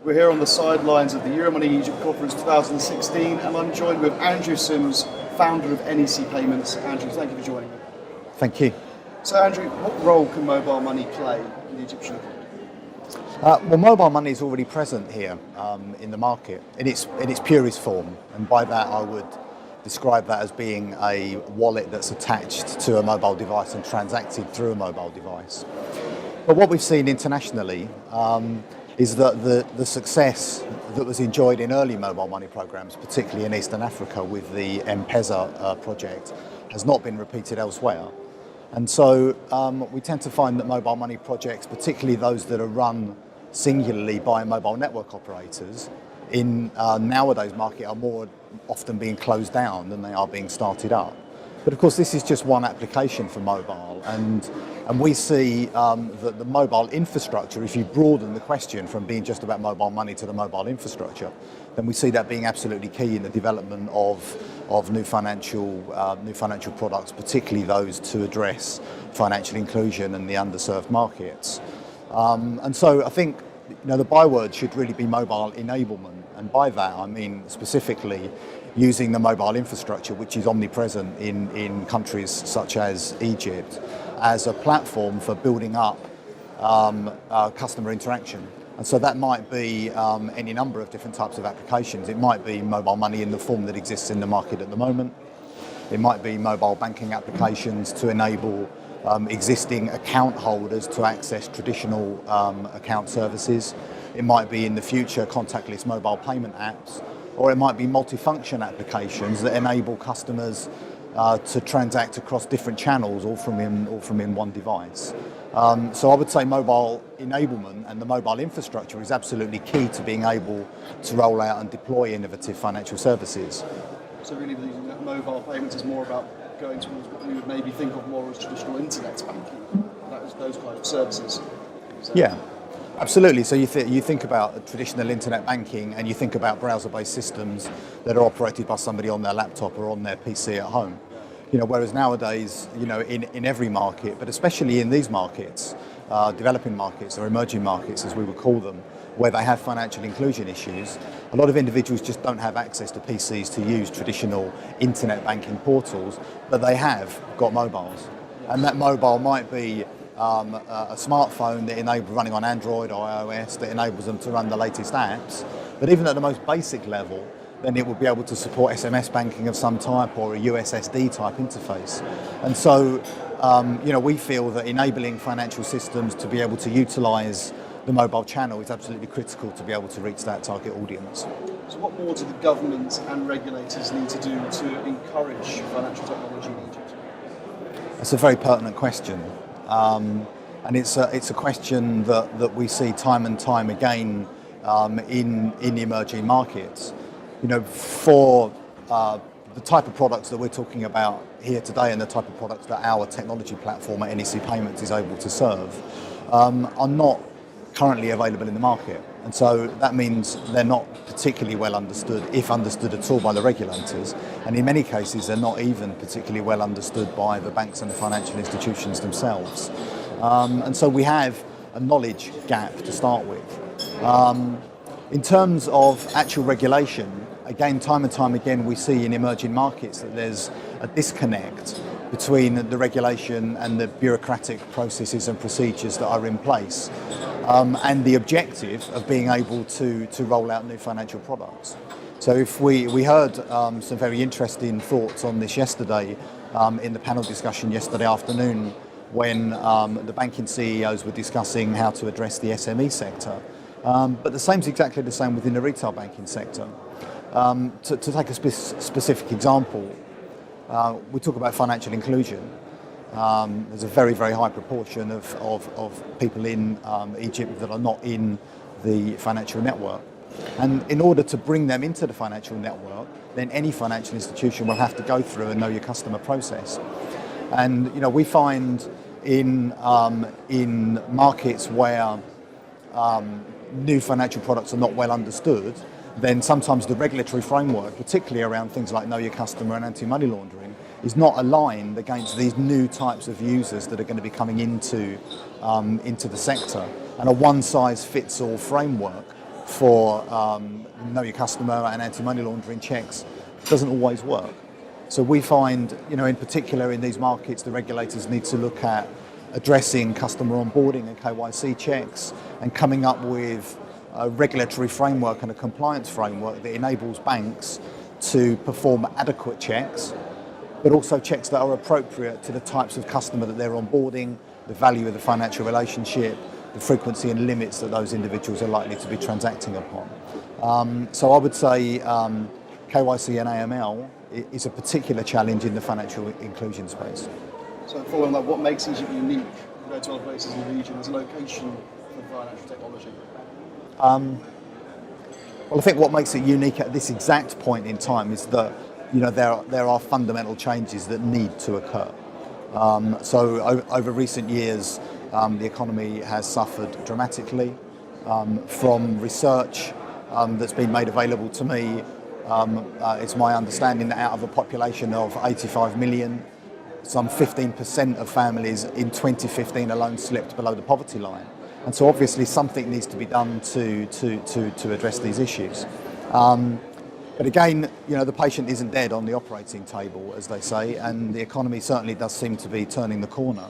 We're here on the sidelines of the Euromoney Egypt Conference 2016, and I'm joined with Andrew Sims, founder of NEC Payments. Andrew, thank you for joining me. Thank you. So Andrew, what role can mobile money play in the Egyptian economy? Well, mobile money is already present here in the market in its purest form, and by that I would describe that as being a wallet that's attached to a mobile device and transacted through a mobile device. But what we've seen internationally is that the success that was enjoyed in early mobile money programs, particularly in Eastern Africa with the M-Pesa project, has not been repeated elsewhere. And so we tend to find that mobile money projects, particularly those that are run singularly by mobile network operators, in nowadays market are more often being closed down than they are being started up. But of course this is just one application for mobile, and we see that the mobile infrastructure, if you broaden the question from being just about mobile money to the mobile infrastructure, then we see that being absolutely key in the development of new financial products, particularly those to address financial inclusion and the underserved markets. And so I think the byword should really be mobile enablement, and by that I mean specifically using the mobile infrastructure, which is omnipresent in countries such as Egypt, as a platform for building up customer interaction. And so that might be any number of different types of applications. It might be mobile money in the form that exists in the market at the moment. It might be mobile banking applications to enable existing account holders to access traditional account services. It might be in the future contactless mobile payment apps, or it might be multifunction applications that enable customers to transact across different channels, all from in one device. So I would say mobile enablement and the mobile infrastructure is absolutely key to being able to roll out and deploy innovative financial services. So really using that mobile payments is more about going towards what we would maybe think of more as traditional internet banking, those kind of services. So. Yeah. Absolutely. So you think about traditional internet banking, and you think about browser-based systems that are operated by somebody on their laptop or on their PC at home. Whereas nowadays, in every market, but especially in these markets, developing markets or emerging markets, as we would call them, where they have financial inclusion issues, a lot of individuals just don't have access to PCs to use traditional internet banking portals, but they have got mobiles, and that mobile might be a smartphone that enables running on Android or iOS that enables them to run the latest apps. But even at the most basic level, then it will be able to support SMS banking of some type or a USSD type interface. And so, we feel that enabling financial systems to be able to utilize the mobile channel is absolutely critical to be able to reach that target audience. So what more do the government and regulators need to do to encourage financial technology in Egypt? That's a very pertinent question. And it's a question that we see time and time again in the emerging markets. For the type of products that we're talking about here today and the type of products that our technology platform at NEC Payments is able to serve are not currently available in the market. And so that means they're not particularly well understood, if understood at all, by the regulators. And in many cases, they're not even particularly well understood by the banks and the financial institutions themselves. And so we have a knowledge gap to start with. In terms of actual regulation, again, time and time again, we see in emerging markets that there's a disconnect between the regulation and the bureaucratic processes and procedures that are in place, and the objective of being able to roll out new financial products. So if we heard some very interesting thoughts on this yesterday in the panel discussion yesterday afternoon, when the banking CEOs were discussing how to address the SME sector. But the same is exactly the same within the retail banking sector. To take a specific example, we talk about financial inclusion. There's a very, very high proportion of people in Egypt that are not in the financial network. And in order to bring them into the financial network, then any financial institution will have to go through a know your customer process. And we find in markets where new financial products are not well understood, then sometimes the regulatory framework, particularly around things like know your customer and anti-money laundering, is not aligned against these new types of users that are going to be coming into the sector. And a one-size-fits-all framework for know your customer and anti-money laundering checks doesn't always work. So we find, in particular in these markets, the regulators need to look at addressing customer onboarding and KYC checks and coming up with a regulatory framework and a compliance framework that enables banks to perform adequate checks, but also checks that are appropriate to the types of customer that they're onboarding, the value of the financial relationship, the frequency and limits that those individuals are likely to be transacting upon. So I would say KYC and AML is a particular challenge in the financial inclusion space. So following that, what makes Egypt unique compared to other places in the region as a location for financial technology? Well, I think what makes it unique at this exact point in time is that there are fundamental changes that need to occur. So over recent years, the economy has suffered dramatically. From research that's been made available to me, it's my understanding that out of a population of 85 million, some 15% of families in 2015 alone slipped below the poverty line. And so obviously something needs to be done to address these issues. But again, the patient isn't dead on the operating table, as they say, and the economy certainly does seem to be turning the corner.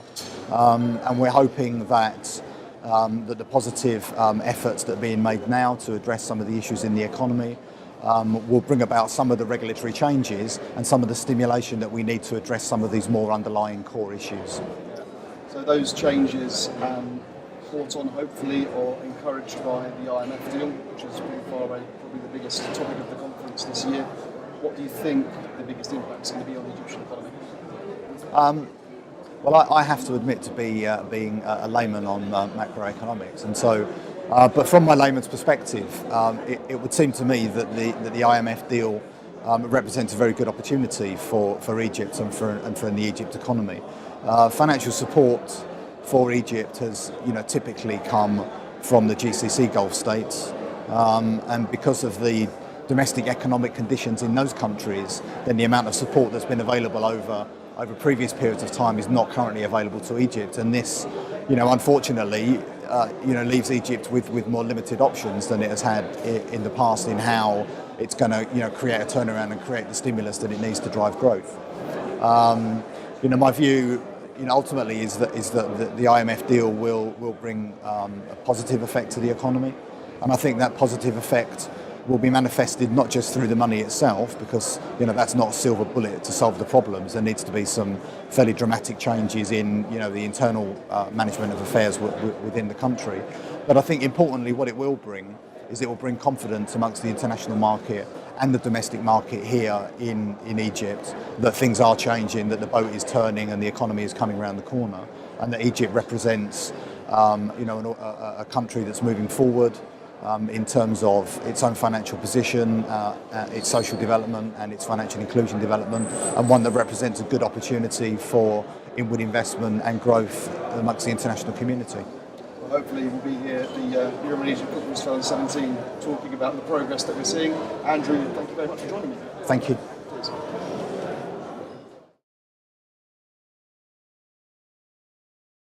And we're hoping that the positive efforts that are being made now to address some of the issues in the economy will bring about some of the regulatory changes and some of the stimulation that we need to address some of these more underlying core issues. So those changes brought on hopefully or encouraged by the IMF deal, which is by far away probably the biggest topic of the conference this year. What do you think the biggest impact is going to be on the Egyptian economy? Well, I have to admit to being a layman on macroeconomics, and so, but from my layman's perspective, it would seem to me that the IMF deal represents a very good opportunity for Egypt and for the Egypt economy. Financial support for Egypt has, typically come from the GCC Gulf states, and because of the domestic economic conditions in those countries, then the amount of support that's been available over previous periods of time is not currently available to Egypt, and this, unfortunately, leaves Egypt with more limited options than it has had in the past in how it's going to, create a turnaround and create the stimulus that it needs to drive growth. My view, ultimately is that the IMF deal will bring a positive effect to the economy, and I think that positive effect will be manifested not just through the money itself, because that's not a silver bullet to solve the problems. There needs to be some fairly dramatic changes in the internal management of affairs within the country. But I think importantly what it will bring is it will bring confidence amongst the international market and the domestic market here in Egypt that things are changing, that the boat is turning and the economy is coming around the corner, and that Egypt represents a country that's moving forward in terms of its own financial position, its social development and its financial inclusion development, and one that represents a good opportunity for inward investment and growth amongst the international community. Well, hopefully we'll be here at the Euromoney Egypt Conference 2017 talking about the progress that we're seeing. Andrew, thank you very much for joining me. Thank you.